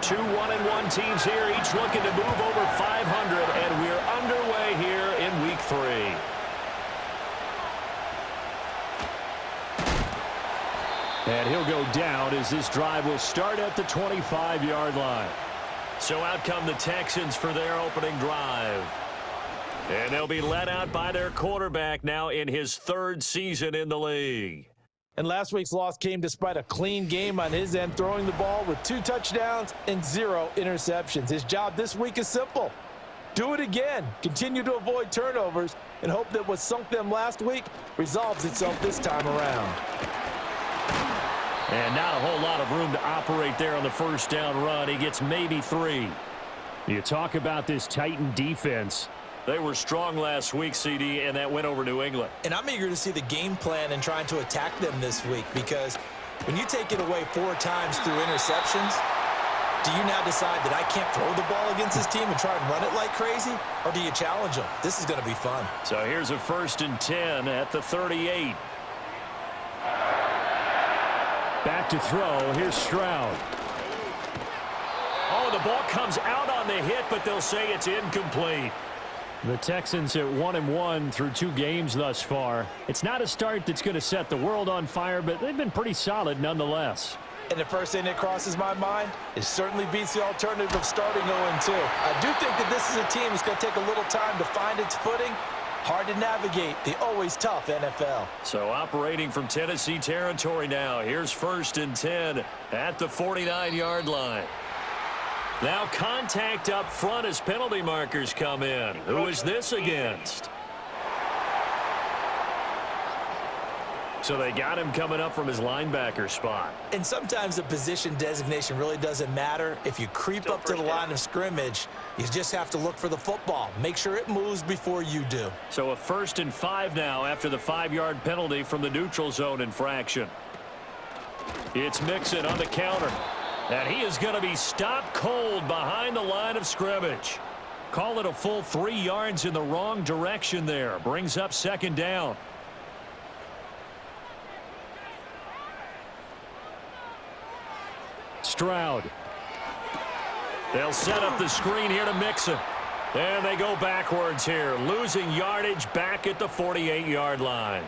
Two 1-1 teams here, each looking to move over 500, and we're underway here in Week 3. And he'll go down as this drive will start at the 25-yard line. So out come the Texans for their opening drive. And they'll be led out by their quarterback now in his third season in the league. And last week's loss came despite a clean game on his end, throwing the ball with 2 touchdowns and 0 interceptions. His job this week is simple. Do it again. Continue to avoid turnovers and hope that what sunk them last week resolves itself this time around. And not a whole lot of room to operate there on the first down run. He gets maybe 3. You talk about this Titan defense. They were strong last week, CD, and that went over New England. And I'm eager to see the game plan and trying to attack them this week, because when you take it away 4 times through interceptions, do you now decide that I can't throw the ball against this team and try and run it like crazy? Or do you challenge them? This is going to be fun. So here's a 1st and 10 at the 38. Back to throw. Here's Stroud. Oh, the ball comes out on the hit, but they'll say it's incomplete. The Texans at 1-1 through 2 games thus far. It's not a start that's going to set the world on fire, but they've been pretty solid nonetheless. And the first thing that crosses my mind, it certainly beats the alternative of starting 0-2. I do think that this is a team that's going to take a little time to find its footing. Hard to navigate the always tough NFL. So operating from Tennessee territory now. Here's 1st and 10 at the 49-yard line. Now contact up front as penalty markers come in. Who is this against? So they got him coming up from his linebacker spot. And sometimes the position designation really doesn't matter. If you creep up to the line of scrimmage, you just have to look for the football. Make sure it moves before you do. So a 1st and 5 now after the 5-yard penalty from the neutral zone infraction. It's Mixon on the counter. And he is going to be stopped cold behind the line of scrimmage. Call it a full 3 yards in the wrong direction there. Brings up 2nd down. Stroud. They'll set up the screen here to Mixon. And they go backwards here. Losing yardage back at the 48-yard line.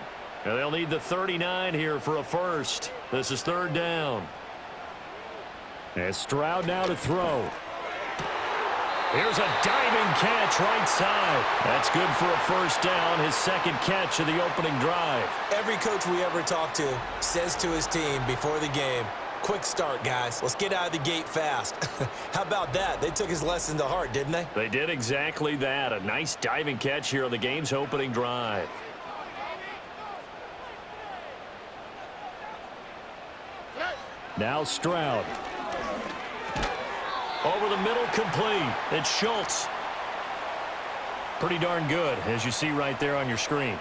And they'll need the 39 here for a first. This is 3rd down. And Stroud now to throw. Here's a diving catch right side. That's good for a 1st down, his 2nd catch of the opening drive. Every coach we ever talk to says to his team before the game, quick start, guys. Let's get out of the gate fast. How about that? They took his lesson to heart, didn't they? They did exactly that. A nice diving catch here on the game's opening drive. Now Stroud. Over the middle, complete. It's Schultz. Pretty darn good, as you see right there on your screen.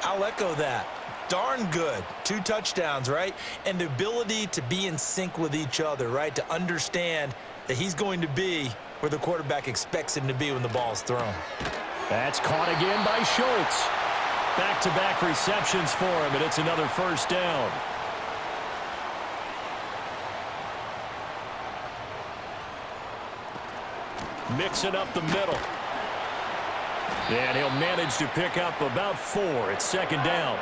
I'll echo that. Darn good. 2 touchdowns, right? And the ability to be in sync with each other, right? To understand that he's going to be where the quarterback expects him to be when the ball's thrown. That's caught again by Schultz. Back-to-back receptions for him, and it's another 1st down. Mixing up the middle. And he'll manage to pick up about 4. It's 2nd down.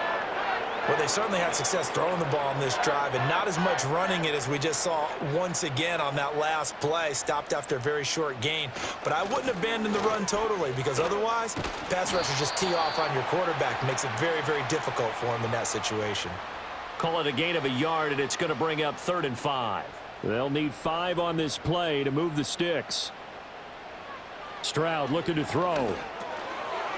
Well, they certainly had success throwing the ball on this drive and not as much running it as we just saw once again on that last play. Stopped after a very short gain. But I wouldn't abandon the run totally, because otherwise, pass rushers just tee off on your quarterback. Makes it very, very difficult for him in that situation. Call it a gain of a yard, and it's going to bring up 3rd and 5. They'll need 5 on this play to move the sticks. Stroud looking to throw.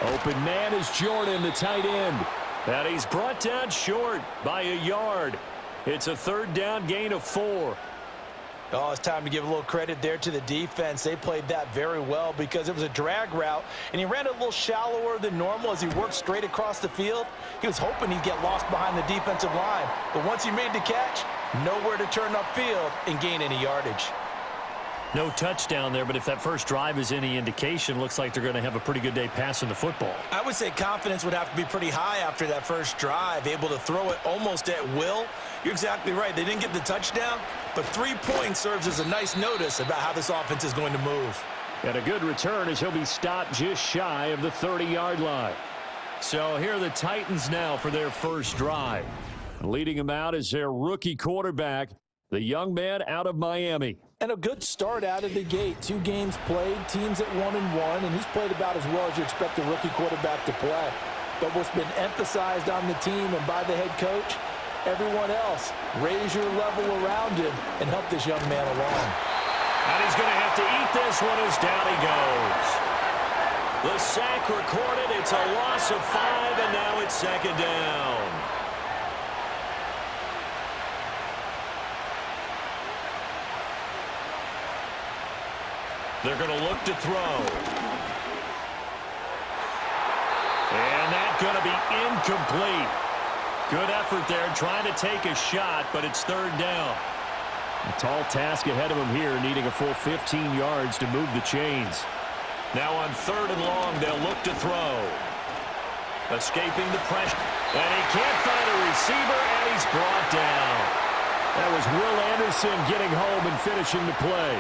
Open man is Jordan, the tight end. And he's brought down short by a yard. It's a 3rd down gain of 4. Oh, it's time to give a little credit there to the defense. They played that very well because it was a drag route, and he ran a little shallower than normal as he worked straight across the field. He was hoping he'd get lost behind the defensive line, but once he made the catch, nowhere to turn upfield and gain any yardage. No touchdown there, but if that first drive is any indication, looks like they're going to have a pretty good day passing the football. I would say confidence would have to be pretty high after that first drive, able to throw it almost at will. You're exactly right. They didn't get the touchdown, but 3 points serves as a nice notice about how this offense is going to move. And a good return as he'll be stopped just shy of the 30-yard line. So here are the Titans now for their first drive. Leading them out is their rookie quarterback, the young man out of Miami. And a good start out of the gate. 2 games played, teams at 1-1, and he's played about as well as you expect a rookie quarterback to play. But what's been emphasized on the team and by the head coach, everyone else, raise your level around him and help this young man along. And he's going to have to eat this one as down he goes. The sack recorded. It's a loss of 5, and now it's second down. They're going to look to throw. And that's going to be incomplete. Good effort there trying to take a shot, but it's third down. A tall task ahead of him here, needing a full 15 yards to move the chains. Now on 3rd and long, they'll look to throw. Escaping the pressure. And he can't find a receiver, and he's brought down. That was Will Anderson getting home and finishing the play.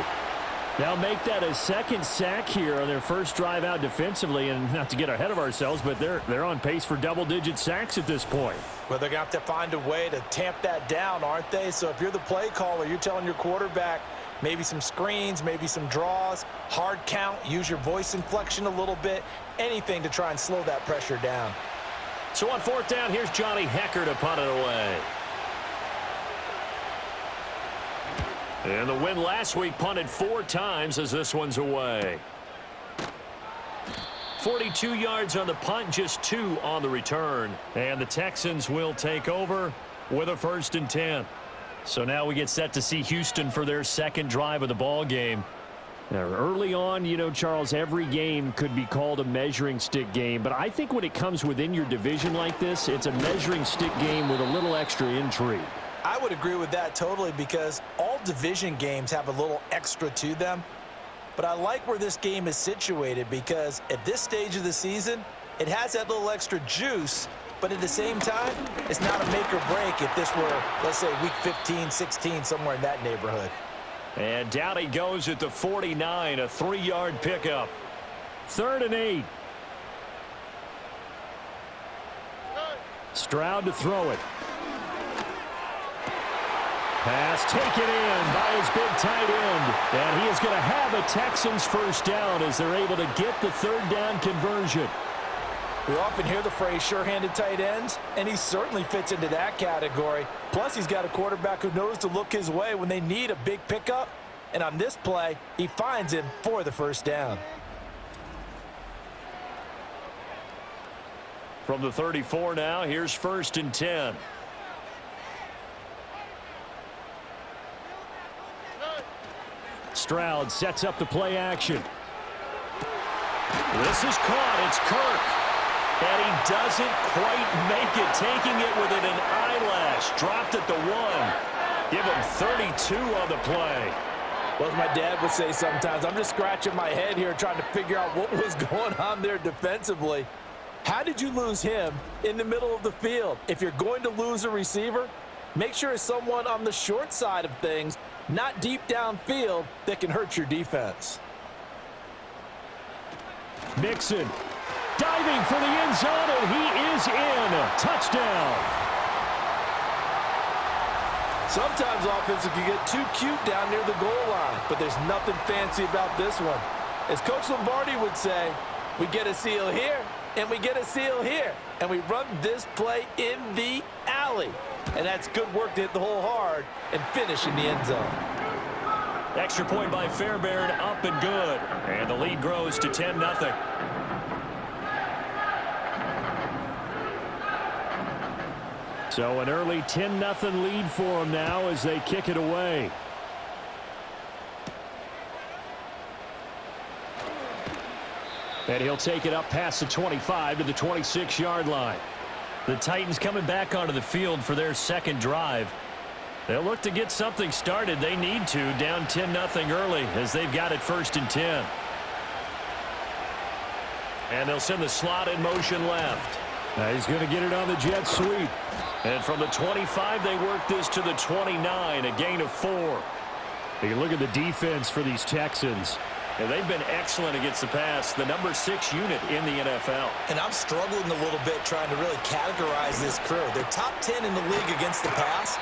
They'll make that a second sack here on their first drive out defensively, and not to get ahead of ourselves, but they're on pace for double-digit sacks at this point. Well, they're going to have to find a way to tamp that down, aren't they? So if you're the play caller, you're telling your quarterback maybe some screens, maybe some draws, hard count, use your voice inflection a little bit, anything to try and slow that pressure down. So on 4th down, here's Johnny Hecker to punt it away. And the win last week punted 4 times as this one's away. 42 yards on the punt, just 2 on the return. And the Texans will take over with a 1st and 10. So now we get set to see Houston for their second drive of the ball game. Now, early on, you know, Charles, every game could be called a measuring stick game. But I think when it comes within your division like this, it's a measuring stick game with a little extra intrigue. I would agree with that totally because all division games have a little extra to them. But I like where this game is situated because at this stage of the season, it has that little extra juice. But at the same time, it's not a make or break if this were, let's say, week 15, 16, somewhere in that neighborhood. And down he goes at the 49, a 3-yard pickup. 3rd and 8. Stroud to throw it. Pass taken in by his big tight end. And he is going to have a Texans first down as they're able to get the 3rd down conversion. We often hear the phrase sure-handed tight ends, and he certainly fits into that category. Plus, he's got a quarterback who knows to look his way when they need a big pickup. And on this play, he finds him for the first down. From the 34 now, here's 1st and 10. Stroud sets up the play action. This is caught. It's Kirk. And he doesn't quite make it, taking it within an eyelash. Dropped at the 1. Give him 32 on the play. Well, as my dad would say sometimes, I'm just scratching my head here trying to figure out what was going on there defensively. How did you lose him in the middle of the field? If you're going to lose a receiver, make sure it's someone on the short side of things, not deep downfield, that can hurt your defense. Mixon diving for the end zone, and he is in. Touchdown. Sometimes offenses can get too cute down near the goal line, but there's nothing fancy about this one. As Coach Lombardi would say, we get a seal here, and we get a seal here, and we run this play in the alley. And that's good work to hit the hole hard and finish in the end zone. Extra point by Fairbairn, up and good. And the lead grows to 10-0. So an early 10-0 lead for them now as they kick it away. And he'll take it up past the 25 to the 26-yard line. The Titans coming back onto the field for their second drive. They'll look to get something started. They need to, down 10-0 early as they've got it 1st and 10. And they'll send the slot in motion left. He's going to get it on the jet sweep. And from the 25, they work this to the 29, a gain of 4. You look at the defense for these Texans. And they've been excellent against the pass, the number 6 unit in the NFL. And I'm struggling a little bit trying to really categorize this crew. They're top 10 in the league against the pass,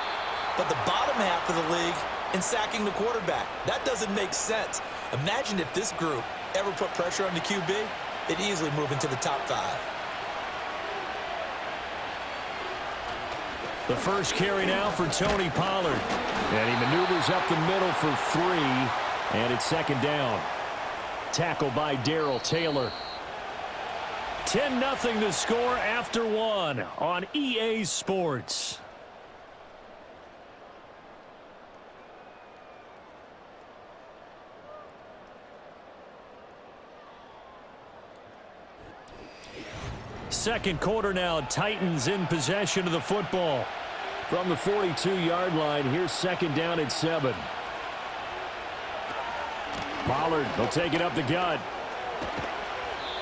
but the bottom half of the league in sacking the quarterback. That doesn't make sense. Imagine if this group ever put pressure on the QB, they'd easily move into the top 5. The first carry now for Tony Pollard. And he maneuvers up the middle for 3, and it's second down. Tackled by Darrell Taylor. 10-0 to score after 1 on EA Sports. Second quarter now, Titans in possession of the football. From the 42-yard line, here's second down at 7. Pollard will take it up the gut.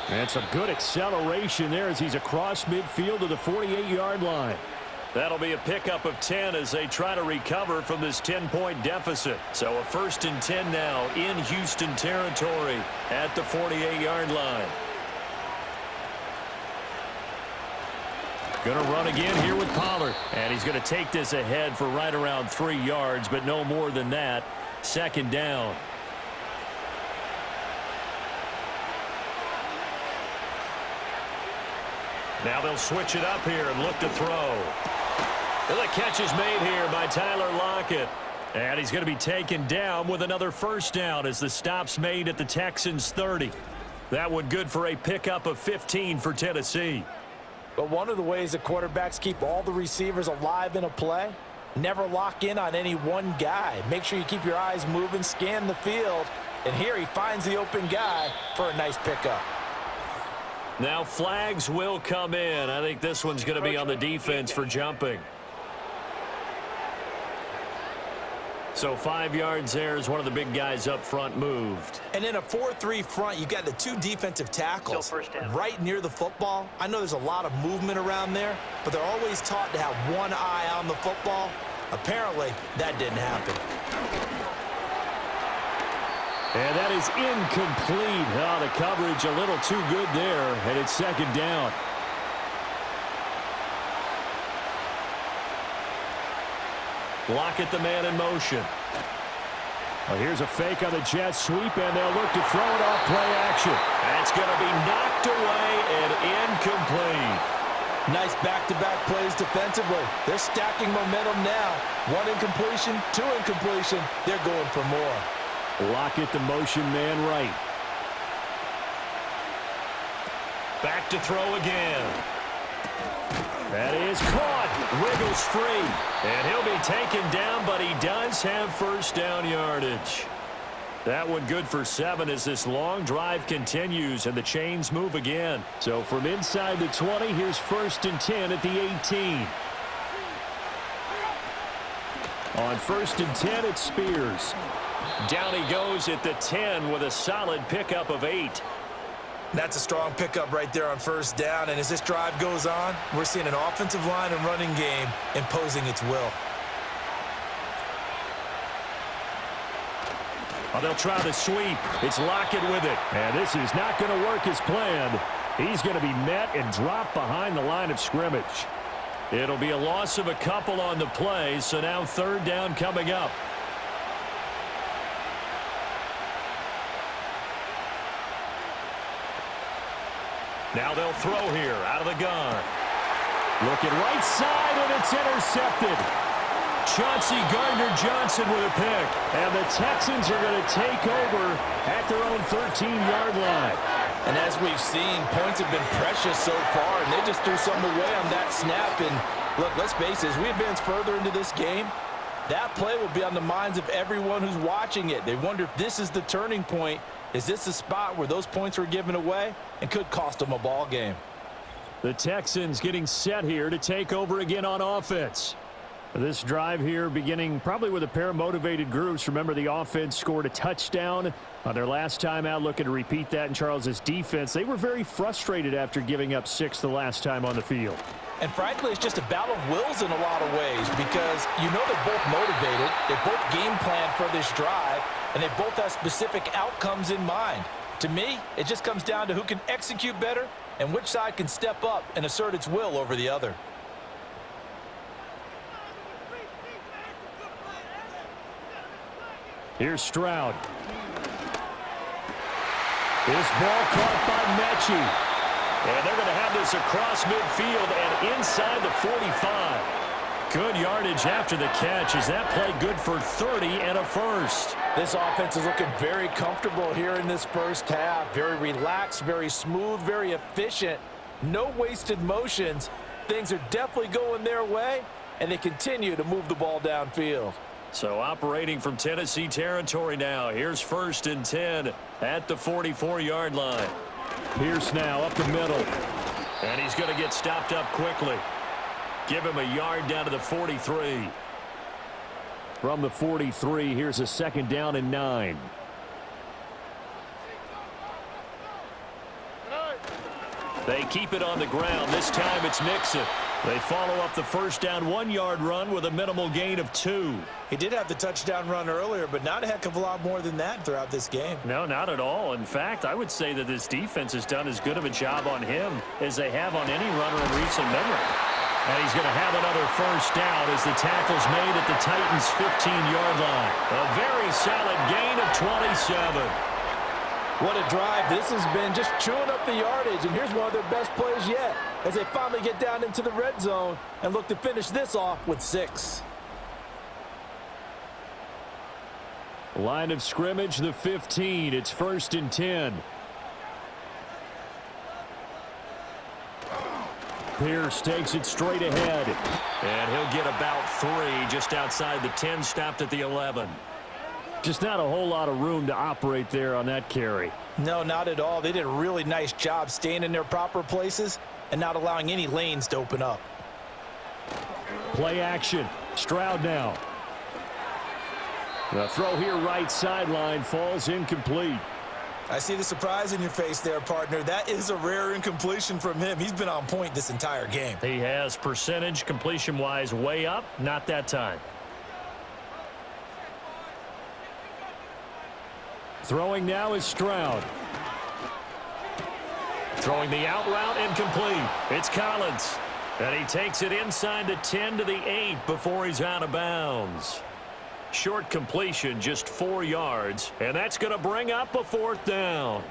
And some good acceleration there as he's across midfield to the 48-yard line. That'll be a pickup of 10 as they try to recover from this 10-point deficit. So a 1st and 10 now in Houston territory at the 48-yard line. Going to run again here with Pollard. And he's going to take this ahead for right around 3 yards, but no more than that. Second down. Now they'll switch it up here and look to throw. And the catch is made here by Tyler Lockett. And he's going to be taken down with another first down as the stop's made at the Texans' 30. That one good for a pickup of 15 for Tennessee. But one of the ways that quarterbacks keep all the receivers alive in a play, never lock in on any one guy. Make sure you keep your eyes moving, scan the field, and here he finds the open guy for a nice pickup. Now flags will come in. I think this one's going to be on the defense for jumping. So 5 yards there as one of the big guys up front moved. And in a 4-3 front, you've got the 2 defensive tackles right near the football. I know there's a lot of movement around there, but they're always taught to have one eye on the football. Apparently, that didn't happen. And that is incomplete. Oh, the coverage a little too good there, and it's second down. Lockett, the man in motion. Well, here's a fake on the jet sweep, and they'll look to throw it off play action. That's going to be knocked away and incomplete. Nice back-to-back plays defensively. They're stacking momentum now. 1 incompletion, 2 incompletion. They're going for more. Lockett, the motion man right. Back to throw again. That is caught. Wiggles free. And he'll be taken down, but he does have first down yardage. That one good for 7 as this long drive continues and the chains move again. So from inside the 20, here's 1st and 10 at the 18. On 1st and 10, it's Spears. Down he goes at the 10 with a solid pickup of 8. That's a strong pickup right there on first down. And as this drive goes on, we're seeing an offensive line and running game imposing its will. Well, they'll try the sweep. It's Lockett with it. And this is not going to work as planned. He's going to be met and dropped behind the line of scrimmage. It'll be a loss of a couple on the play, so now 3rd down coming up. Now they'll throw here out of the gun. Looking right side, and it's intercepted. Chauncey Gardner-Johnson with a pick. And the Texans are going to take over at their own 13-yard line. And as we've seen, points have been precious so far, and they just threw something away on that snap. And look, let's face it, as we advance further into this game, that play will be on the minds of everyone who's watching it. They wonder if this is the turning point. Is this the spot where those points were given away and could cost them a ball game? The Texans getting set here to take over again on offense. This drive here beginning probably with a pair of motivated groups. Remember, the offense scored a touchdown on their last time out, looking to repeat that in Charles' defense. They were very frustrated after giving up 6 the last time on the field. And frankly, it's just a battle of wills in a lot of ways because you know they're both motivated, they both game plan for this drive, and they both have specific outcomes in mind. To me, it just comes down to who can execute better and which side can step up and assert its will over the other. Here's Stroud. This ball caught by Mechie. And they're going to have this across midfield and inside the 45. Good yardage after the catch. Is that play good for 30 and a first? This offense is looking very comfortable here in this first half. Very relaxed, very smooth, very efficient. No wasted motions. Things are definitely going their way, and they continue to move the ball downfield. So operating from Tennessee territory now. Here's 1st and 10 at the 44-yard line. Pierce now up the middle. And he's going to get stopped up quickly. Give him a yard down to the 43. From the 43, here's a 2nd down and 9. They keep it on the ground. This time it's Mixon. They follow up the 1st down 1-yard run with a minimal gain of 2. He did have the touchdown run earlier, but not a heck of a lot more than that throughout this game. No, not at all. In fact, I would say that this defense has done as good of a job on him as they have on any runner in recent memory. And he's going to have another 1st down as the tackle's made at the Titans' 15-yard line. A very solid gain of 27. What a drive. This has been just chewing up the yardage, and here's one of their best plays yet as they finally get down into the red zone and look to finish this off with 6. Line of scrimmage, the 15. It's 1st and 10. Pierce takes it straight ahead. And he'll get about 3 just outside the 10, stopped at the 11. Just not a whole lot of room to operate there on that carry. No, not at all. They did a really nice job staying in their proper places and not allowing any lanes to open up. Play action. Stroud now. The throw here right sideline falls incomplete. I see the surprise in your face there, partner. That is a rare incompletion from him. He's been on point this entire game. He has percentage completion-wise way up. Not that time. Throwing now is Stroud. Throwing the out route incomplete. It's Collins. And he takes it inside the 10 to the 8 before he's out of bounds. Short completion, just 4 yards. And that's going to bring up a 4th down.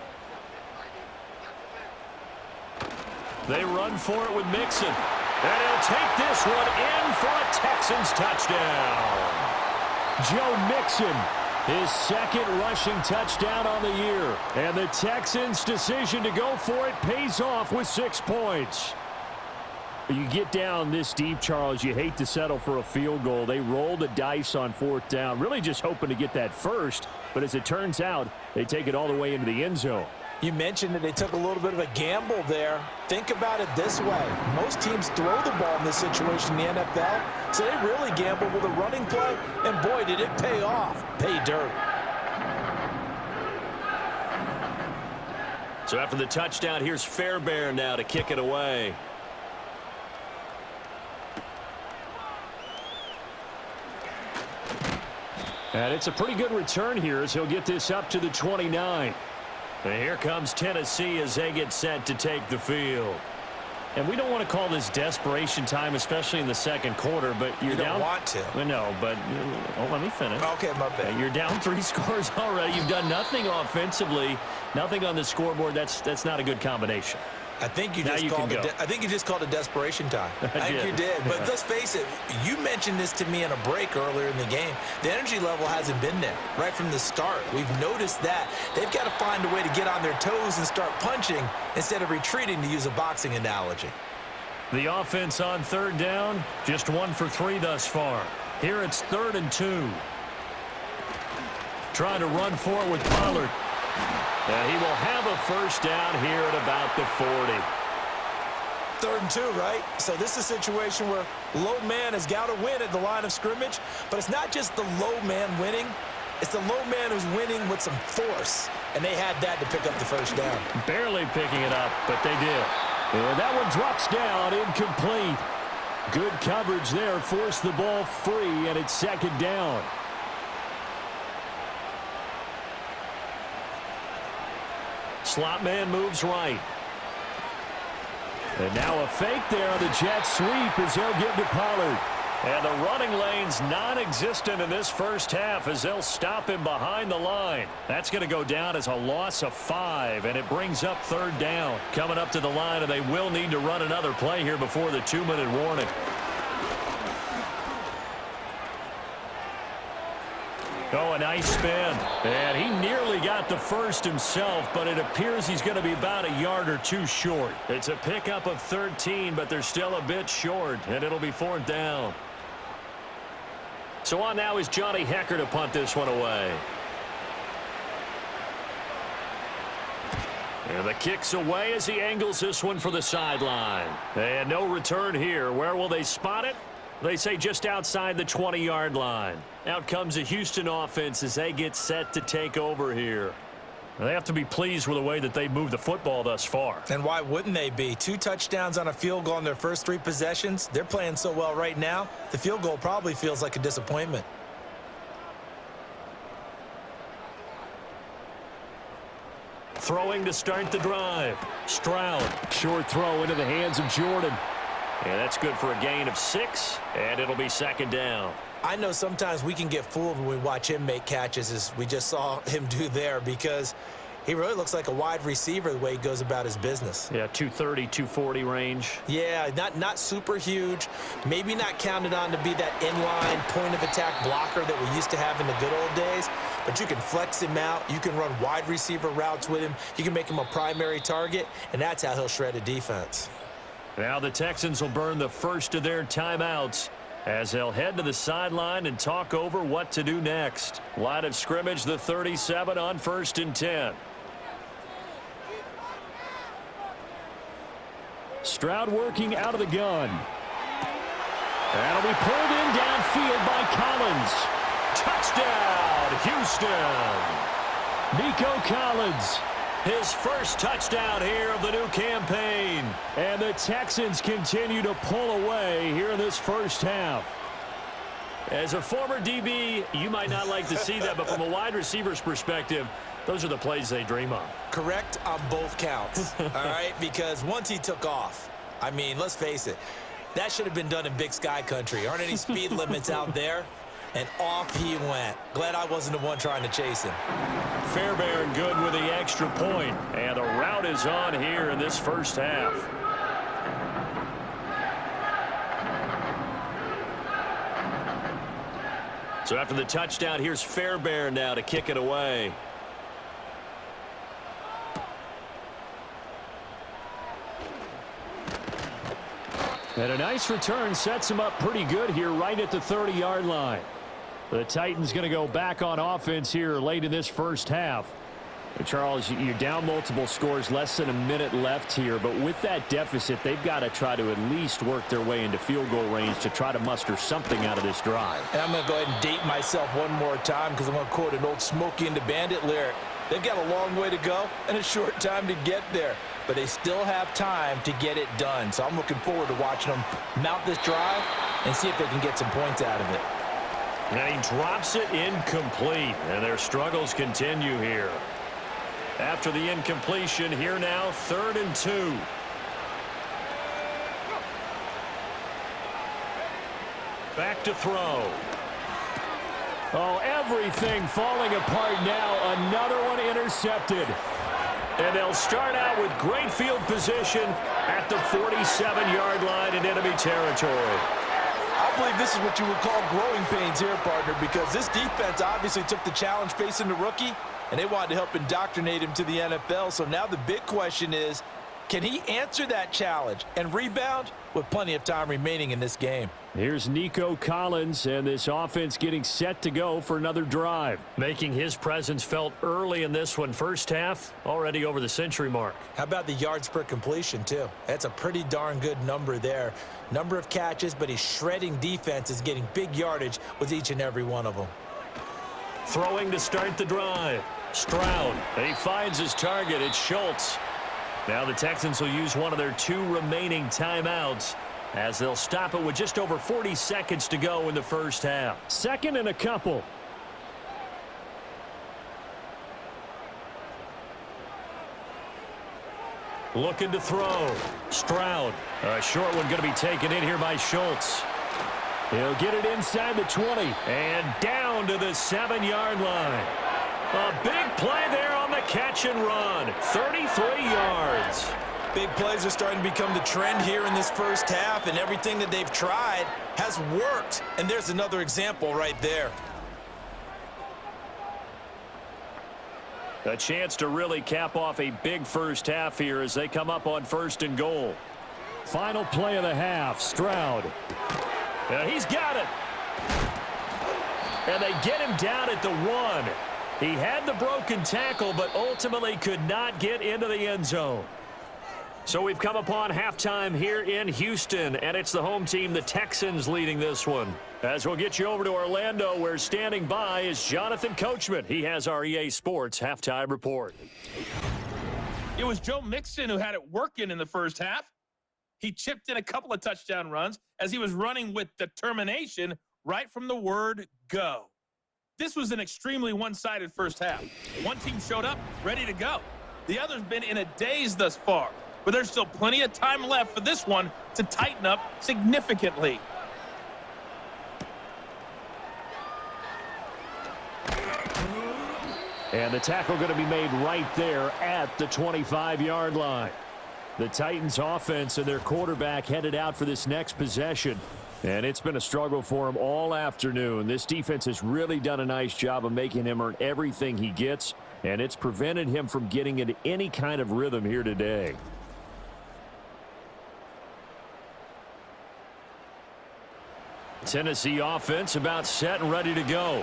They run for it with Mixon. And he'll take this one in for a Texans touchdown. Joe Mixon. His 2nd rushing touchdown on the year. And the Texans' decision to go for it pays off with 6 points. You get down this deep, Charles, you hate to settle for a field goal. They roll the dice on 4th down, really just hoping to get that first. But as it turns out, they take it all the way into the end zone. You mentioned that they took a little bit of a gamble there. Think about it this way. Most teams throw the ball in this situation in the NFL, so they really gamble with a running play, and boy, did it pay off. Pay dirt. So after the touchdown, here's Fairbairn now to kick it away. And it's a pretty good return here as he'll get this up to the 29. And here comes Tennessee as they get set to take the field. And we don't want to call this desperation time, especially in the 2nd quarter, but you're down. You don't want to. No, but let me finish. Okay, my bad. You're down 3 scores already. You've done nothing offensively, nothing on the scoreboard. That's not a good combination. I think you just called it desperation time. I think you did. But let's face it, you mentioned this to me in a break earlier in the game. The energy level hasn't been there right from the start. We've noticed that. They've got to find a way to get on their toes and start punching instead of retreating, to use a boxing analogy. The offense on 3rd down, just 1 for 3 thus far. Here it's 3rd and 2. Trying to run for it with Pollard. And he will have a 1st down here at about the 40. 3rd and 2, right? So this is a situation where low man has got to win at the line of scrimmage, but it's not just the low man winning. It's the low man who's winning with some force, and they had that to pick up the first down. Barely picking it up, but they did. And that one drops down, incomplete. Good coverage there, forced the ball free, and it's 2nd down. Slot man moves right. And now a fake there on the jet sweep as they'll give to Pollard. And the running lane's non-existent in this first half as they'll stop him behind the line. That's going to go down as a loss of 5, and it brings up 3rd down. Coming up to the line, and they will need to run another play here before the 2-minute warning. Oh, a nice spin. And he nearly got the first himself, but it appears he's going to be about a yard or 2 short. It's a pickup of 13, but they're still a bit short, and it'll be 4th down. So on now is Johnny Hecker to punt this one away. And the kick's away as he angles this one for the sideline. And no return here. Where will they spot it? They say just outside the 20-yard line. Out comes the Houston offense as they get set to take over here. They have to be pleased with the way that they've moved the football thus far. And why wouldn't they be? 2 touchdowns on a field goal in their first 3 possessions. They're playing so well right now, the field goal probably feels like a disappointment. Throwing to start the drive. Stroud. Short throw into the hands of Jordan. And that's good for a gain of 6, and it'll be 2nd down. I know sometimes we can get fooled when we watch him make catches, as we just saw him do there, because he really looks like a wide receiver the way he goes about his business. Yeah, 230, 240 range. Yeah, not super huge. Maybe not counted on to be that inline point-of-attack blocker that we used to have in the good old days, but you can flex him out. You can run wide receiver routes with him. You can make him a primary target, and that's how he'll shred a defense. Now the Texans will burn the first of their timeouts as they'll head to the sideline and talk over what to do next. Line of scrimmage, the 37 on 1st and 10. Stroud working out of the gun. That'll be pulled in downfield by Collins. Touchdown, Houston. Nico Collins. His first touchdown here of the new campaign. And the Texans continue to pull away here in this first half. As a former DB, you might not like to see that, but from a wide receiver's perspective, those are the plays they dream of. Correct on both counts, all right? Because once he took off, I mean, let's face it, that should have been done in Big Sky country. Aren't any speed limits out there? And off he went. Glad I wasn't the one trying to chase him. Fairbairn good with the extra point. And the route is on here in this first half. So after the touchdown, here's Fairbairn now to kick it away. And a nice return sets him up pretty good here right at the 30-yard line. The Titans going to go back on offense here late in this first half. And Charles, you're down multiple scores, less than a minute left here. But with that deficit, they've got to try to at least work their way into field goal range to try to muster something out of this drive. And I'm going to go ahead and date myself one more time because I'm going to quote an old Smokey and the Bandit lyric. They've got a long way to go and a short time to get there. But they still have time to get it done. So I'm looking forward to watching them mount this drive and see if they can get some points out of it. And he drops it incomplete. And their struggles continue here. After the incompletion, here now, 3rd and 2. Back to throw. Oh, everything falling apart now. Another one intercepted. And they'll start out with great field position at the 47-yard line in enemy territory. I believe this is what you would call growing pains here, partner, because this defense obviously took the challenge facing the rookie, and they wanted to help indoctrinate him to the NFL. So now the big question is, can he answer that challenge and rebound with plenty of time remaining in this game. Here's Nico Collins, and this offense getting set to go for another drive. Making his presence felt early in this one. First half, already over the century mark. How about the yards per completion, too? That's a pretty darn good number there. Number of catches, but he's shredding defenses, getting big yardage with each and every one of them. Throwing to start the drive. Stroud, and he finds his target. It's Schultz. Now the Texans will use one of their 2 remaining timeouts as they'll stop it with just over 40 seconds to go in the first half. Second and a couple. Looking to throw. Stroud. A short one going to be taken in here by Schultz. He'll get it inside the 20 and down to the 7-yard line. A big play there on the catch and run. 33 yards. Big plays are starting to become the trend here in this first half, and everything that they've tried has worked. And there's another example right there. A chance to really cap off a big first half here as they come up on 1st and goal. Final play of the half, Stroud. He's got it. And they get him down at the 1. He had the broken tackle, but ultimately could not get into the end zone. So we've come upon halftime here in Houston, and it's the home team, the Texans, leading this one. As we'll get you over to Orlando, where standing by is Jonathan Coachman. He has our EA Sports halftime report. It was Joe Mixon who had it working in the first half. He chipped in a couple of touchdown runs as he was running with determination right from the word go. This was an extremely one-sided first half. One team showed up ready to go. The other's been in a daze thus far, but there's still plenty of time left for this one to tighten up significantly. And the tackle going to be made right there at the 25-yard line. The Titans offense and their quarterback headed out for this next possession. And it's been a struggle for him all afternoon. This defense has really done a nice job of making him earn everything he gets, and it's prevented him from getting into any kind of rhythm here today. Tennessee offense about set and ready to go.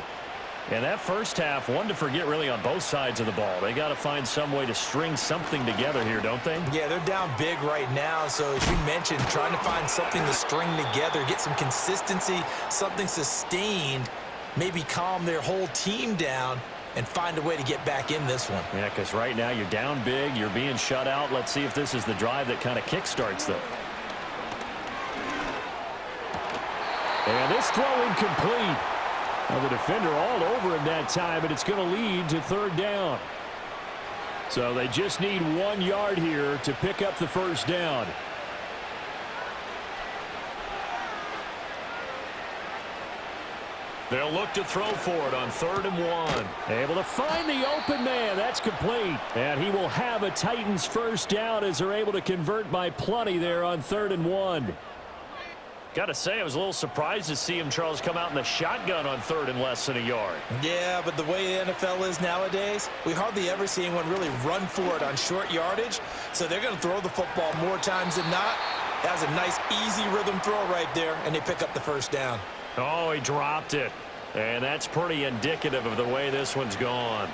And that first half, one to forget really on both sides of the ball. They got to find some way to string something together here, don't they? Yeah, they're down big right now. So as you mentioned, trying to find something to string together, get some consistency, something sustained, maybe calm their whole team down and find a way to get back in this one. Yeah, because right now you're down big, you're being shut out. Let's see if this is the drive that kind of kickstarts them. And this throw incomplete. Well, the defender all over him that time, and it's going to lead to 3rd down. So they just need 1 yard here to pick up the first down. They'll look to throw for it on 3rd and 1. Able to find the open man. That's complete. And he will have a Titans first down as they're able to convert by plenty there on 3rd and 1. Got to say, I was a little surprised to see him, Charles, come out in the shotgun on 3rd and less than a yard. Yeah, but the way the NFL is nowadays, we hardly ever see anyone really run for it on short yardage. So they're going to throw the football more times than not. That was a nice, easy rhythm throw right there, and they pick up the first down. Oh, he dropped it. And that's pretty indicative of the way this one's gone.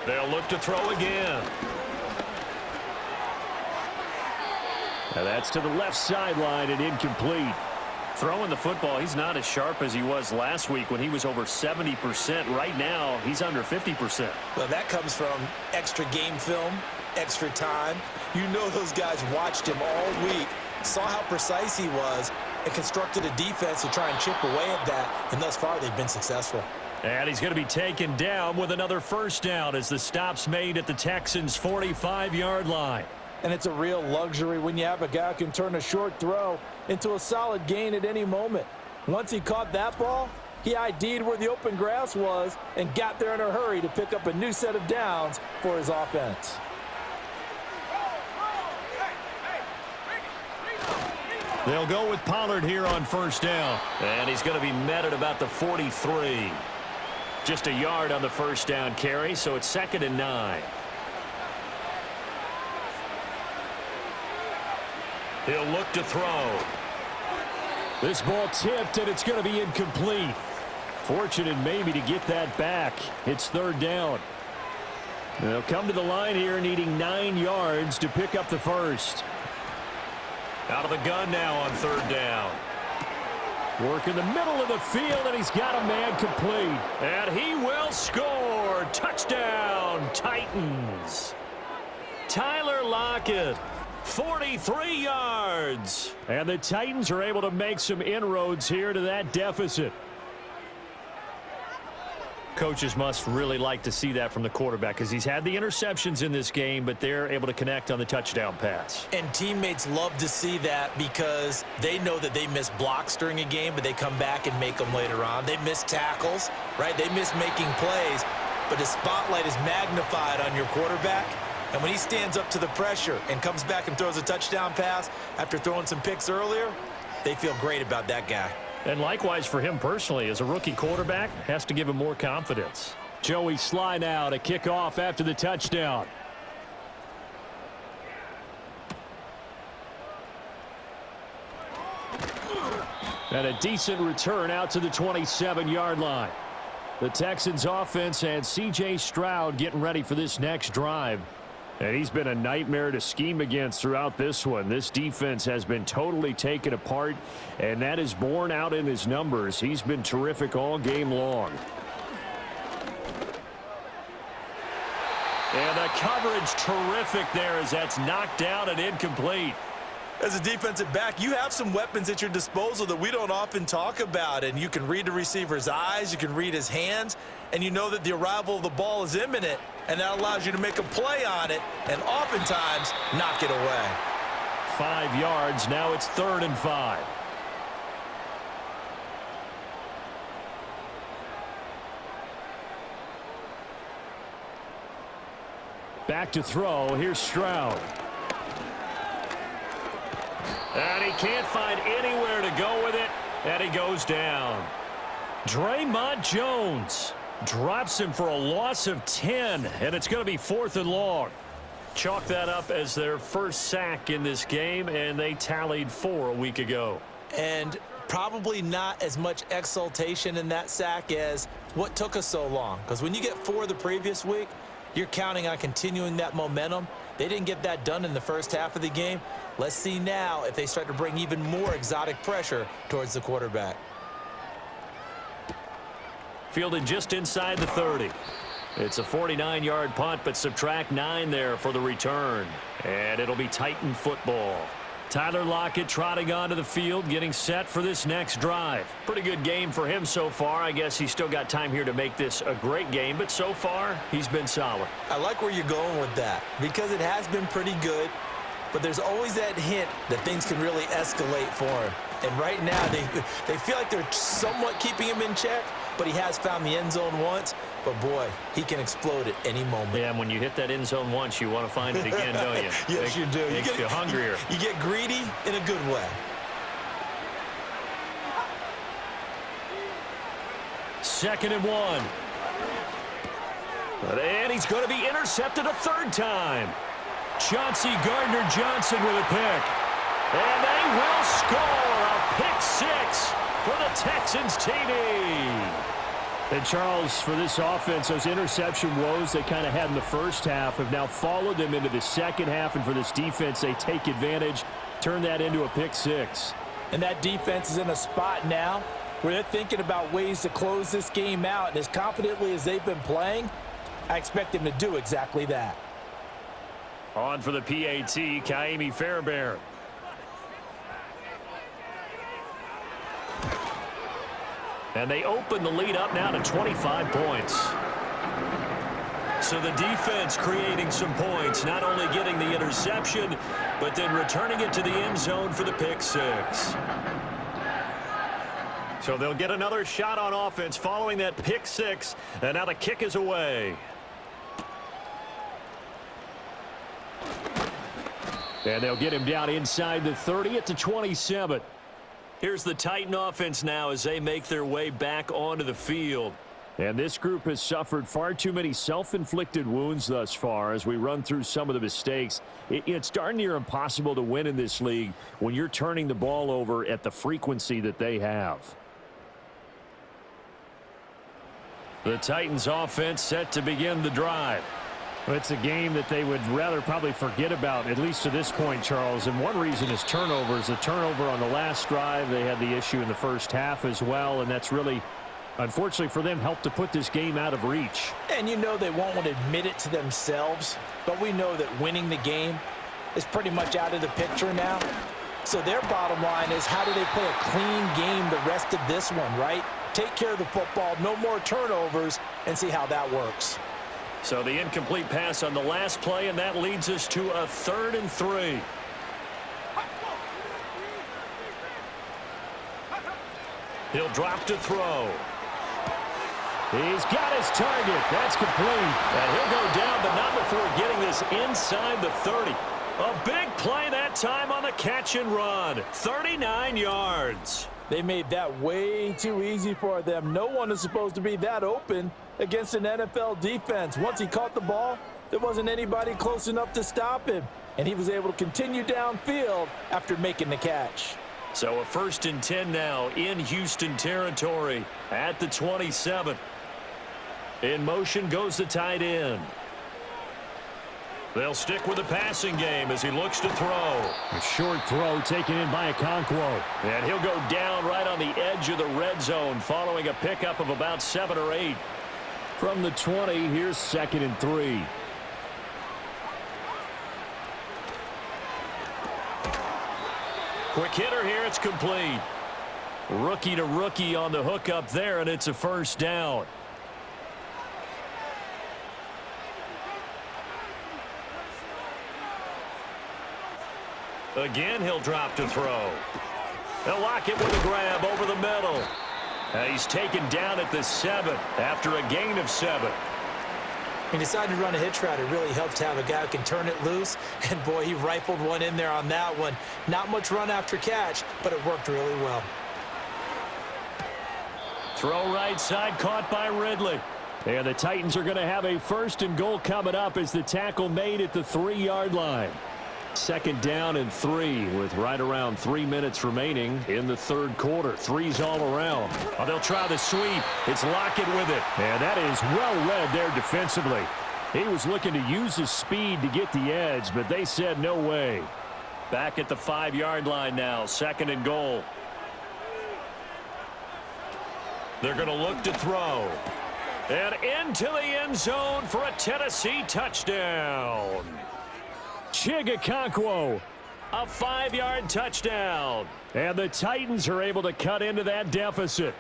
They'll look to throw again. And that's to the left sideline and incomplete. Throwing the football, he's not as sharp as he was last week when he was over 70%. Right now, he's under 50%. Well, that comes from extra game film, extra time. You know those guys watched him all week, saw how precise he was, and constructed a defense to try and chip away at that. And thus far, they've been successful. And he's going to be taken down with another first down as the stop's made at the Texans' 45-yard line. And it's a real luxury when you have a guy who can turn a short throw into a solid gain at any moment. Once he caught that ball, he ID'd where the open grass was and got there in a hurry to pick up a new set of downs for his offense. They'll go with Pollard here on first down. And he's going to be met at about the 43. Just a yard on the first down carry, so it's 2nd and 9. He'll look to throw. This ball tipped, and it's going to be incomplete. Fortunate maybe to get that back. It's third down. They'll come to the line here needing 9 yards to pick up the first. Out of the gun now on third down. Work in the middle of the field, and he's got a man complete. And he will score. Touchdown, Titans. Tyler Lockett, 43 yards. And the Titans are able to make some inroads here to that deficit. Coaches must really like to see that from the quarterback because he's had the interceptions in this game, but they're able to connect on the touchdown pass. And teammates love to see that because they know that they miss blocks during a game, but they come back and make them later on. They miss tackles, right? They miss making plays, but the spotlight is magnified on your quarterback. And when he stands up to the pressure and comes back and throws a touchdown pass after throwing some picks earlier, they feel great about that guy. And likewise for him personally, as a rookie quarterback, has to give him more confidence. Joey Sly now to kick off after the touchdown. And a decent return out to the 27-yard line. The Texans offense and C.J. Stroud getting ready for this next drive. And he's been a nightmare to scheme against throughout this one. This defense has been totally taken apart, and that is borne out in his numbers. He's been terrific all game long. And the coverage terrific there as that's knocked down and incomplete. As a defensive back, you have some weapons at your disposal that we don't often talk about, and you can read the receiver's eyes, you can read his hands, and you know that the arrival of the ball is imminent, and that allows you to make a play on it and oftentimes knock it away. 5 yards. Now it's 3rd and 5. Back to throw. Here's Stroud. And he can't find anywhere to go with it, and he goes down. Draymond Jones drops him for a loss of 10, and it's going to be 4th and long. Chalk that up as their first sack in this game, and they tallied 4 a week ago. And probably not as much exultation in that sack as what took us so long. Because when you get 4 the previous week, you're counting on continuing that momentum. They didn't get that done in the first half of the game. Let's see now if they start to bring even more exotic pressure towards the quarterback. Fielded just inside the 30. It's a 49-yard punt, but subtract 9 there for the return. And it'll be Titan football. Tyler Lockett trotting onto the field, getting set for this next drive. Pretty good game for him so far. I guess he's still got time here to make this a great game, but so far, he's been solid. I like where you're going with that because it has been pretty good, but there's always that hint that things can really escalate for him. And right now, they feel like they're somewhat keeping him in check, but he has found the end zone once. But, boy, he can explode at any moment. Yeah, and when you hit that end zone once, you want to find it again, don't you? Yes, you do. Makes you hungrier. You get greedy in a good way. 2nd and 1. And he's going to be intercepted a 3rd time. Chauncey Gardner-Johnson with a pick. And they will score a pick 6 for the Texans TD. And Charles, for this offense, those interception woes they kind of had in the first half have now followed them into the second half. And for this defense, they take advantage, turn that into a pick 6. And that defense is in a spot now where they're thinking about ways to close this game out. And as confidently as they've been playing, I expect them to do exactly that. On for the PAT, Kaimi Fairbairn. And they open the lead up now to 25 points. So the defense creating some points, not only getting the interception, but then returning it to the end zone for the pick 6. So they'll get another shot on offense following that pick 6, and now the kick is away. And they'll get him down inside the 30 at the 27. Here's the Titan offense now as they make their way back onto the field. And this group has suffered far too many self-inflicted wounds thus far as we run through some of the mistakes. It's darn near impossible to win in this league when you're turning the ball over at the frequency that they have. The Titans offense set to begin the drive. It's a game that they would rather probably forget about, at least to this point, Charles. And one reason is turnovers. The turnover on the last drive, they had the issue in the first half as well, and that's really, unfortunately for them, helped to put this game out of reach. And you know they won't want to admit it to themselves, but we know that winning the game is pretty much out of the picture now. So their bottom line is, how do they play a clean game the rest of this one, right? Take care of the football, no more turnovers, and see how that works. So the incomplete pass on the last play, and that leads us to a 3rd and 3. He'll drop to throw. He's got his target. That's complete. And he'll go down, but not before getting this inside the 30. A big play that time on the catch and run. 39 yards. They made that way too easy for them. No one is supposed to be that open against an NFL defense. Once he caught the ball, there wasn't anybody close enough to stop him, and he was able to continue downfield after making the catch. So a 1st and 10 now in Houston territory at the 27. In motion goes the tight end. They'll stick with the passing game as he looks to throw. A short throw taken in by Okonkwo. And he'll go down right on the edge of the red zone following a pickup of about 7 or 8. From the 20, here's 2nd and 3. Quick hitter here, it's complete. Rookie to rookie on the hook up there, and it's a 1st down. Again, he'll drop to throw. They'll lock it with a grab over the middle. He's taken down at the 7 after a gain of 7. He decided to run a hitch route. It really helps to have a guy who can turn it loose. And, boy, he rifled one in there on that one. Not much run after catch, but it worked really well. Throw right side, caught by Ridley. And the Titans are going to have a 1st and goal coming up as the tackle made at the 3-yard line. 2nd down and 3 with right around 3 minutes remaining in the 3rd quarter. 3s all around. Oh, they'll try the sweep. It's Lockett with it. And that is well read there defensively. He was looking to use his speed to get the edge, but they said no way. Back at the 5-yard line now. 2nd and goal. They're going to look to throw. And into the end zone for a Tennessee touchdown. Okonkwo. A 5-yard touchdown. And the Titans are able to cut into that deficit.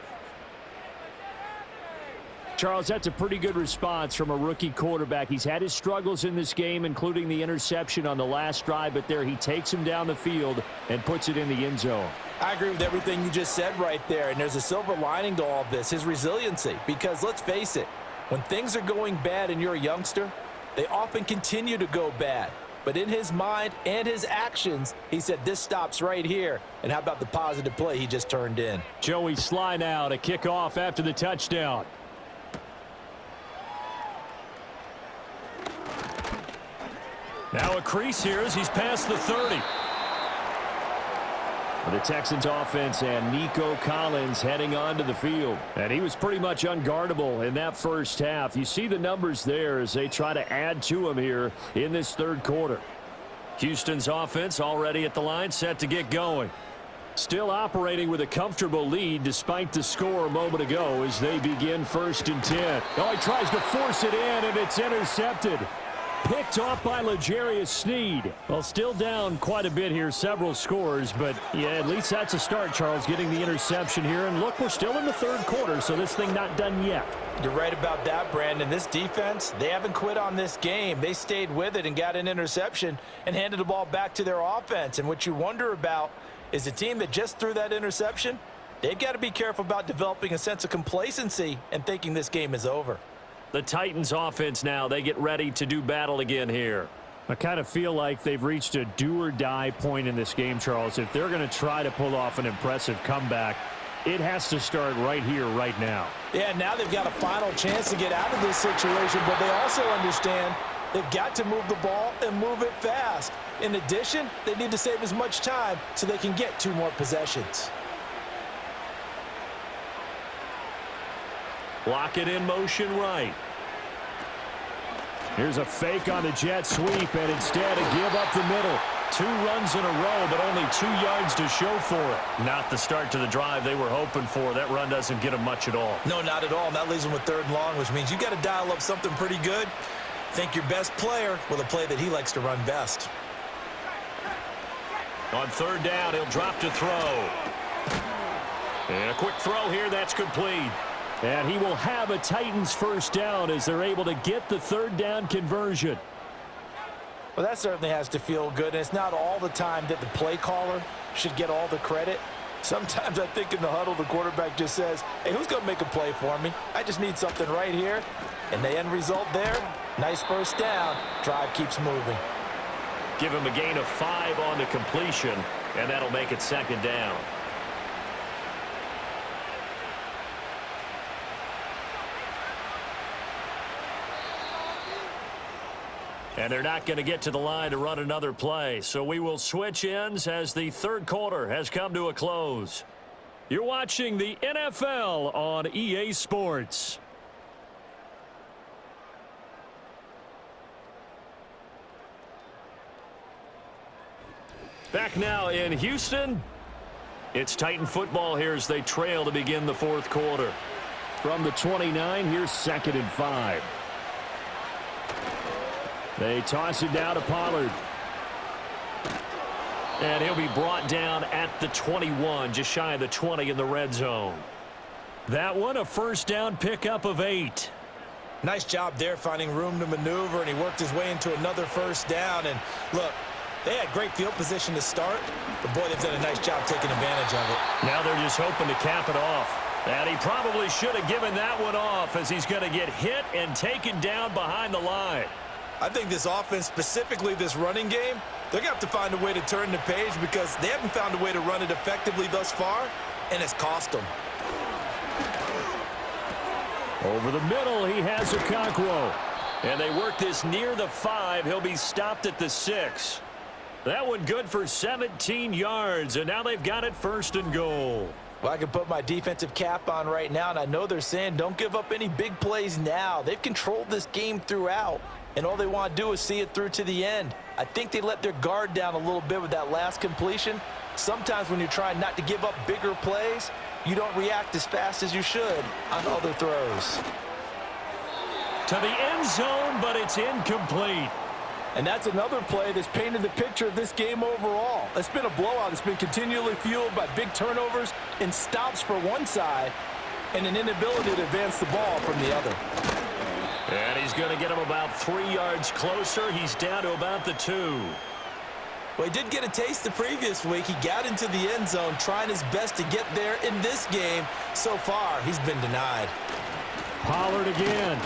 Charles, that's a pretty good response from a rookie quarterback. He's had his struggles in this game, including the interception on the last drive, but there he takes him down the field and puts it in the end zone. I agree with everything you just said right there, and there's a silver lining to all of this, his resiliency. Because let's face it, when things are going bad and you're a youngster, they often continue to go bad. But in his mind and his actions, he said, this stops right here. And how about the positive play he just turned in? Joey Sly now to kick off after the touchdown. Now a crease here as he's past the 30. The Texans offense and Nico Collins heading onto the field. And he was pretty much unguardable in that first half. You see the numbers there as they try to add to him here in this 3rd quarter. Houston's offense already at the line, set to get going. Still operating with a comfortable lead despite the score a moment ago as they begin 1st and 10. Oh, he tries to force it in, and it's intercepted. Picked off by L'Jarius Sneed. Well, still down quite a bit here, several scores, but yeah, at least that's a start, Charles, getting the interception here. And look, we're still in the 3rd quarter, so this thing not done yet. You're right about that, Brandon. This defense, they haven't quit on this game. They stayed with it and got an interception and handed the ball back to their offense. And what you wonder about is the team that just threw that interception, they've got to be careful about developing a sense of complacency and thinking this game is over. The Titans offense now, they get ready to do battle again here. I kind of feel like they've reached a do-or-die point in this game, Charles. If they're going to try to pull off an impressive comeback, it has to start right here, right now. Yeah, now they've got a final chance to get out of this situation, but they also understand they've got to move the ball and move it fast. In addition, they need to save as much time so they can get 2 more possessions. Block it in motion right. Here's a fake on the jet sweep, and instead a give up the middle. 2 runs in a row, but only 2 yards to show for it. Not the start to the drive they were hoping for. That run doesn't get them much at all. No, not at all. And that leaves them with 3rd and long, which means you got to dial up something pretty good. Think your best player with a play that he likes to run best. On 3rd down, he'll drop to throw. And a quick throw here, that's complete. And he will have a Titans first down as they're able to get the 3rd down conversion. Well, that certainly has to feel good, and it's not all the time that the play caller should get all the credit. Sometimes I think in the huddle, the quarterback just says, hey, who's going to make a play for me? I just need something right here. And the end result there, nice first down. Drive keeps moving. Give him a gain of 5 on the completion, and that'll make it 2nd down. And they're not going to get to the line to run another play. So we will switch ends as the 3rd quarter has come to a close. You're watching the NFL on EA Sports. Back now in Houston. It's Titan football here as they trail to begin the 4th quarter. From the 29, here's 2nd and 5. They toss it down to Pollard. And he'll be brought down at the 21, just shy of the 20 in the red zone. That one, a first down pickup of 8. Nice job there finding room to maneuver, and he worked his way into another first down. And look, they had great field position to start, but boy, they've done a nice job taking advantage of it. Now they're just hoping to cap it off. And he probably should have given that one off as he's going to get hit and taken down behind the line. I think this offense, specifically this running game, they're going to have to find a way to turn the page because they haven't found a way to run it effectively thus far, and it's cost them. Over the middle, he has Okonkwo. And they work this near the 5. He'll be stopped at the 6. That one good for 17 yards, and now they've got it 1st and goal. Well, I can put my defensive cap on right now, and I know they're saying don't give up any big plays now. They've controlled this game throughout, and all they want to do is see it through to the end. I think they let their guard down a little bit with that last completion. Sometimes when you're trying not to give up bigger plays, you don't react as fast as you should on other throws. To the end zone, but it's incomplete. And that's another play that's painted the picture of this game overall. It's been a blowout. It's been continually fueled by big turnovers and stops for one side and an inability to advance the ball from the other. And he's going to get him about 3 yards closer. He's down to about the 2. Well, he did get a taste the previous week. He got into the end zone trying his best to get there in this game. So far, he's been denied. Pollard again.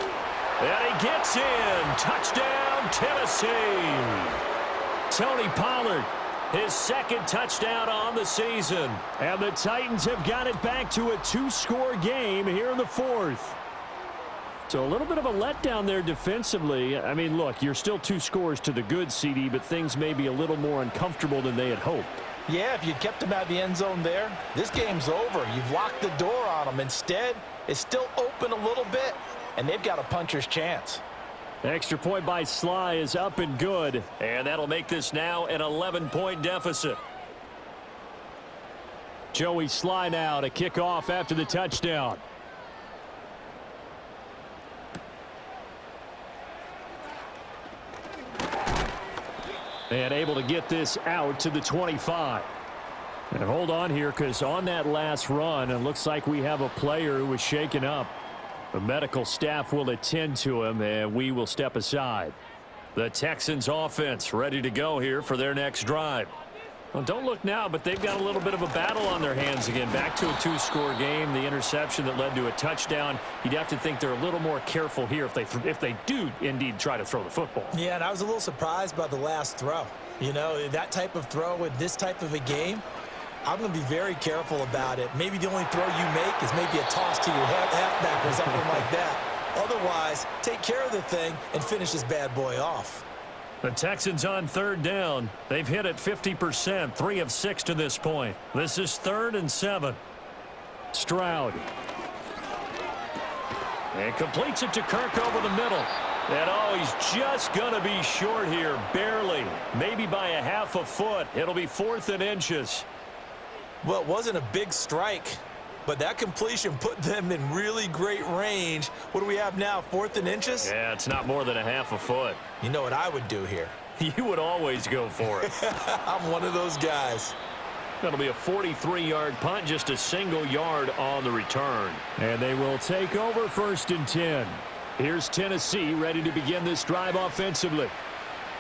And he gets in. Touchdown, Tennessee. Tony Pollard, his 2nd touchdown on the season. And the Titans have got it back to a 2-score game here in the 4th. So a little bit of a letdown there defensively. I mean, look, you're still 2 scores to the good, CD, but things may be a little more uncomfortable than they had hoped. Yeah, if you'd kept them out of the end zone there, this game's over. You've locked the door on them. Instead, it's still open a little bit, and they've got a puncher's chance. Extra point by Sly is up and good. And that'll make this now an 11-point deficit. Joey Sly now to kick off after the touchdown. And able to get this out to the 25. And hold on here, because on that last run, it looks like we have a player who was shaken up. The medical staff will attend to him, and we will step aside. The Texans offense ready to go here for their next drive. Well, don't look now, but they've got a little bit of a battle on their hands again. Back to a 2-score game. The interception that led to a touchdown. You'd have to think they're a little more careful here if they do indeed try to throw the football. Yeah, and I was a little surprised by the last throw. You know, that type of throw with this type of a game, I'm going to be very careful about it. Maybe the only throw you make is maybe a toss to your halfback or something like that. Otherwise, take care of the thing and finish this bad boy off. The Texans on third down. They've hit it 50%, 3 of 6 to this point. This is 3rd and 7. Stroud. And completes it to Kirk over the middle. And oh, he's just going to be short here, barely. Maybe by a half a foot. It'll be 4th and inches. Well, it wasn't a big strike, but that completion put them in really great range. What do we have now, 4th and inches? Yeah, it's not more than a half a foot. You know what I would do here? You would always go for it. I'm one of those guys. That'll be a 43-yard punt, just a single yard on the return. And they will take over 1st and 10. Here's Tennessee ready to begin this drive offensively.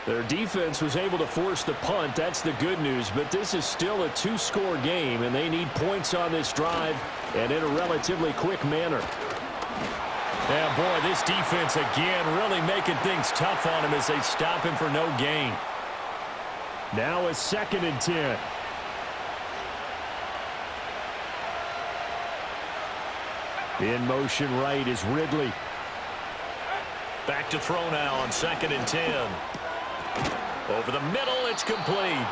Their defense was able to force the punt. That's the good news, but this is still a 2-score game, and they need points on this drive and in a relatively quick manner. Yeah, boy, this defense again really making things tough on him as they stop him for no gain. Now a 2nd and 10. In motion right is Ridley. Back to throw now on 2nd and 10. Over the middle, it's complete.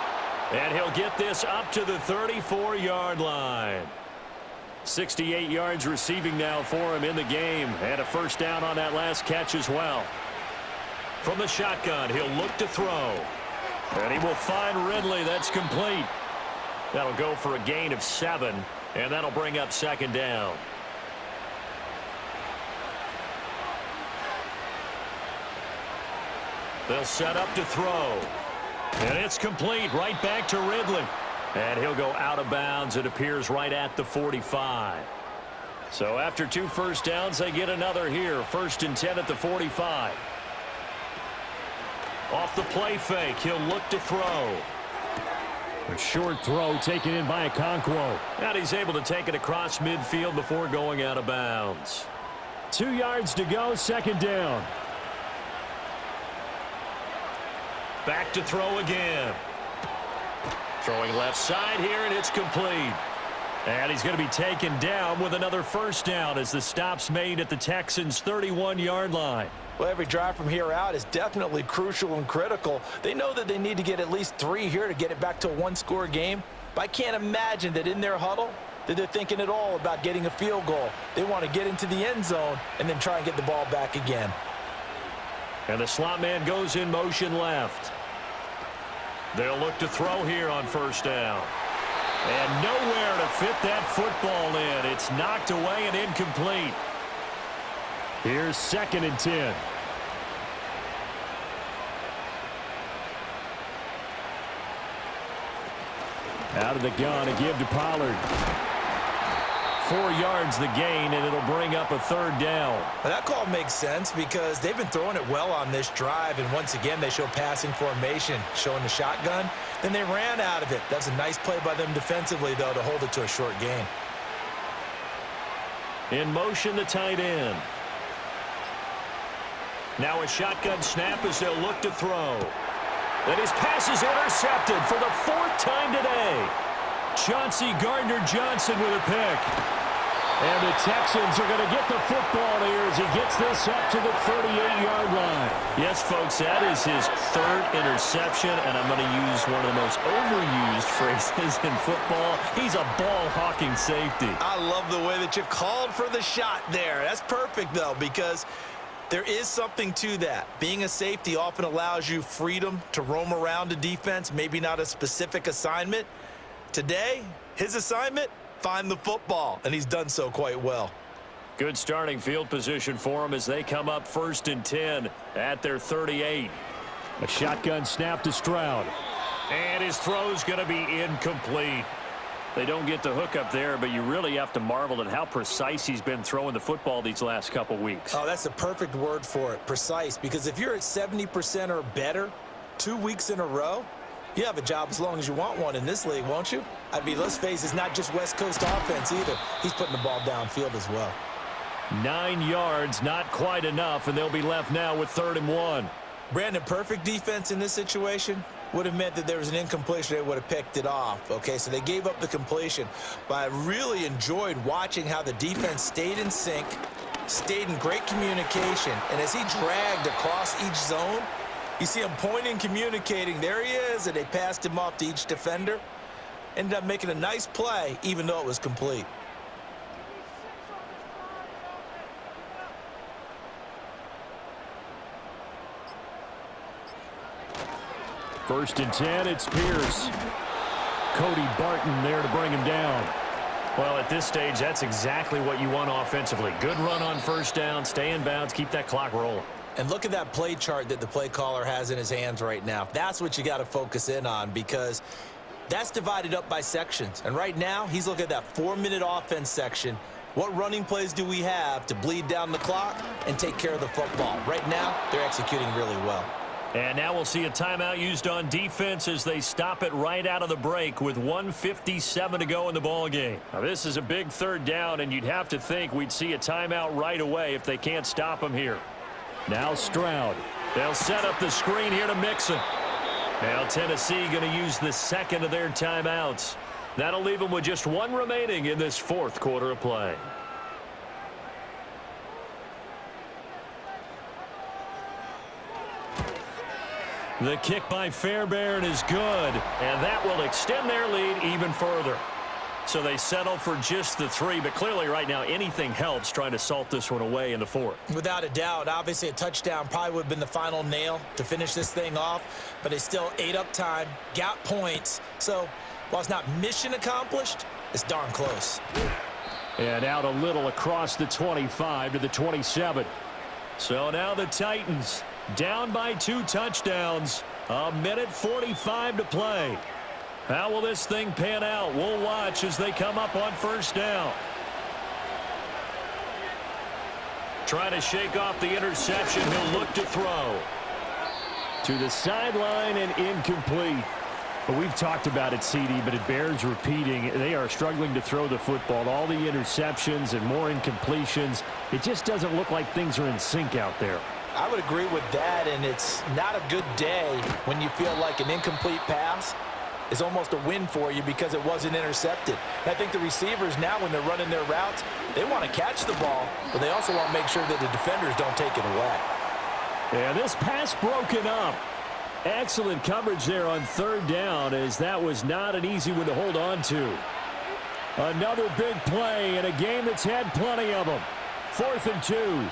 And he'll get this up to the 34-yard line. 68 yards receiving now for him in the game. And a 1st down on that last catch as well. From the shotgun, he'll look to throw. And he will find Ridley. That's complete. That'll go for a gain of 7. And that'll bring up 2nd down. They'll set up to throw. And it's complete right back to Ridley. And he'll go out of bounds. It appears right at the 45. So after 2 first downs, they get another here. 1st and 10 at the 45. Off the play fake, he'll look to throw. A short throw taken in by Okonkwo. And he's able to take it across midfield before going out of bounds. 2 yards to go, 2nd down. Back to throw again. Throwing left side here, and it's complete. And he's going to be taken down with another 1st down as the stop's made at the Texans' 31-yard line. Well, every drive from here out is definitely crucial and critical. They know that they need to get at least 3 here to get it back to a 1-score game. But I can't imagine that in their huddle that they're thinking at all about getting a field goal. They want to get into the end zone and then try and get the ball back again. And the slot man goes in motion left. They'll look to throw here on 1st down. And nowhere to fit that football in. It's knocked away and incomplete. Here's 2nd and 10. Out of the gun, a give to Pollard. 4 yards the gain, and it'll bring up a 3rd down. Well, that call makes sense because they've been throwing it well on this drive, and once again they show passing formation, showing the shotgun. Then they ran out of it. That's a nice play by them defensively, though, to hold it to a short gain. In motion, the tight end. Now a shotgun snap as they'll look to throw. And his pass is intercepted for the 4th time today. Chauncey Gardner-Johnson with a pick. And the Texans are going to get the football here as he gets this up to the 38-yard line. Yes, folks, that is his 3rd interception, and I'm going to use one of the most overused phrases in football. He's a ball-hawking safety. I love the way that you called for the shot there. That's perfect, though, because there is something to that. Being a safety often allows you freedom to roam around a defense, maybe not a specific assignment. Today, his assignment, find the football, and he's done so quite well. Good starting field position for him as they come up 1st and 10 at their 38. A shotgun snap to Stroud. And his throw's going to be incomplete. They don't get the hook up there, but you really have to marvel at how precise he's been throwing the football these last couple weeks. Oh, that's the perfect word for it, precise, because if you're at 70% or better 2 weeks in a row, you have a job as long as you want one in this league, won't you? I mean, let's face it, it's not just West Coast offense either. He's putting the ball downfield as well. 9 yards, not quite enough, and they'll be left now with 3rd and 1. Brandon, perfect defense in this situation. would have meant that there was an incompletion. They would have picked it off. Okay, so they gave up the completion. But I really enjoyed watching how the defense stayed in sync, stayed in great communication. And as he dragged across each zone, you see him pointing, communicating. There he is, and they passed him off to each defender. Ended up making a nice play, even though it was complete. First and 10, it's Pierce. Cody Barton there to bring him down. Well, at this stage, that's exactly what you want offensively. Good run on first down, stay in bounds, keep that clock rolling. And look at that play chart that the play caller has in his hands right now. That's what you got to focus in on, because that's divided up by sections. And right now, he's looking at that 4-minute offense section. What running plays do we have to bleed down the clock and take care of the football? Right now, they're executing really well. And now we'll see a timeout used on defense as they stop it right out of the break with 1:57 to go in the ball game. Now, this is a big third down, and you'd have to think we'd see a timeout right away if they can't stop him here. Now Stroud. They'll set up the screen here to Mixon. Now Tennessee going to use the second of their timeouts. That'll leave them with just one remaining in this fourth quarter of play. The kick by Fairbairn is good, and that will extend their lead even further. So they settle for just the 3, but clearly right now anything helps trying to salt this one away in the fourth. Without a doubt, obviously a touchdown probably would have been the final nail to finish this thing off, but they still ate up time, got points. So while it's not mission accomplished, it's darn close. And out a little across the 25 to the 27. So now the Titans down by 2 touchdowns. 1:45 to play. How will this thing pan out? We'll watch as they come up on first down. Trying to shake off the interception. He'll look to throw. To the sideline and incomplete. But we've talked about it, CD, but it bears repeating. They are struggling to throw the football. All the interceptions and more incompletions. It just doesn't look like things are in sync out there. I would agree with that, and it's not a good day when you feel like an incomplete pass is almost a win for you because it wasn't intercepted. And I think the receivers now, when they're running their routes, they want to catch the ball, but they also want to make sure that the defenders don't take it away. Yeah, this pass broken up. Excellent coverage there on third down, as that was not an easy one to hold on to. Another big play in a game that's had plenty of them. 4th and 2.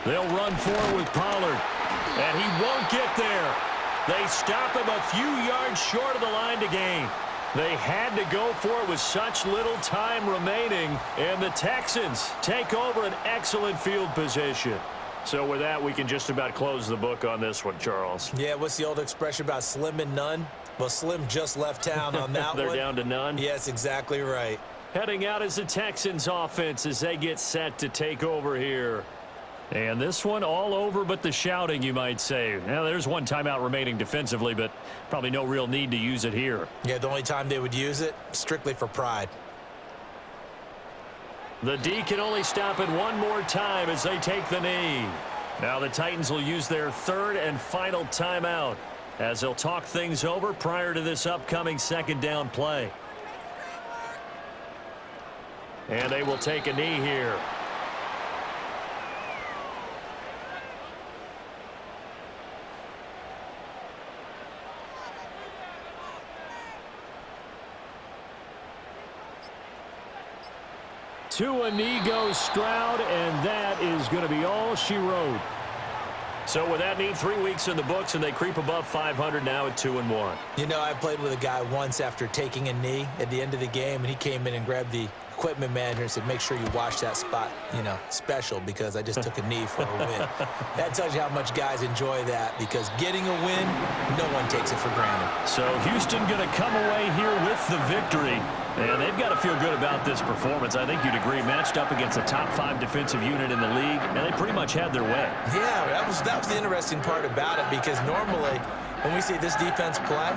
They'll run forward with Pollard, and he won't get there. They stop him a few yards short of the line to gain. They had to go for it with such little time remaining, and the Texans take over an excellent field position. So with that, we can just about close the book on this one, Charles. Yeah, what's the old expression about slim and none? Well, Slim just left town on that They're one. down to none? Yes, exactly right. Heading out is the Texans offense as they get set to take over here. And this one all over but the shouting, you might say. Now, there's one timeout remaining defensively, but probably no real need to use it here. Yeah, the only time they would use it, strictly for pride. The D can only stop it one more time as they take the knee. Now the Titans will use their third and final timeout as they'll talk things over prior to this upcoming second down play. And they will take a knee here. To a knee goes Stroud, and that is going to be all she wrote. So with that knee, 3 weeks in the books, and they creep above 500 now at 2-1. You know, I played with a guy once after taking a knee at the end of the game, and he came in and grabbed the equipment manager and said, make sure you wash that spot, you know, special, because I just took a knee for a win. That tells you how much guys enjoy that, because getting a win, no one takes it for granted. So Houston going to come away here with the victory. And they've got to feel good about this performance. I think you'd agree, matched up against a top 5 defensive unit in the league, and they pretty much had their way. Yeah, that was the interesting part about it, because normally when we see this defense play,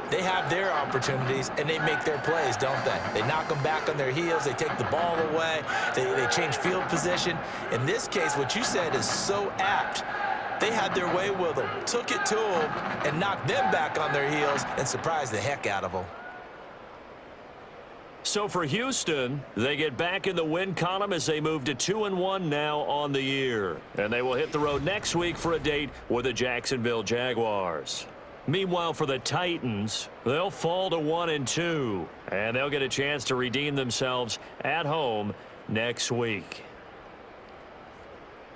they have their opportunities and they make their plays, don't they? They knock them back on their heels. They take the ball away. They change field position. In this case, what you said is so apt. They had their way with them, took it to them, and knocked them back on their heels and surprised the heck out of them. So for Houston, they get back in the win column as they move to 2-1 now on the year. And they will hit the road next week for a date with the Jacksonville Jaguars. Meanwhile, for the Titans, they'll fall to 1-2, and they'll get a chance to redeem themselves at home next week.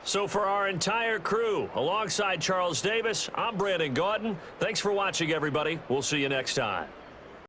So for our entire crew, alongside Charles Davis, I'm Brandon Gaudin. Thanks for watching, everybody. We'll see you next time.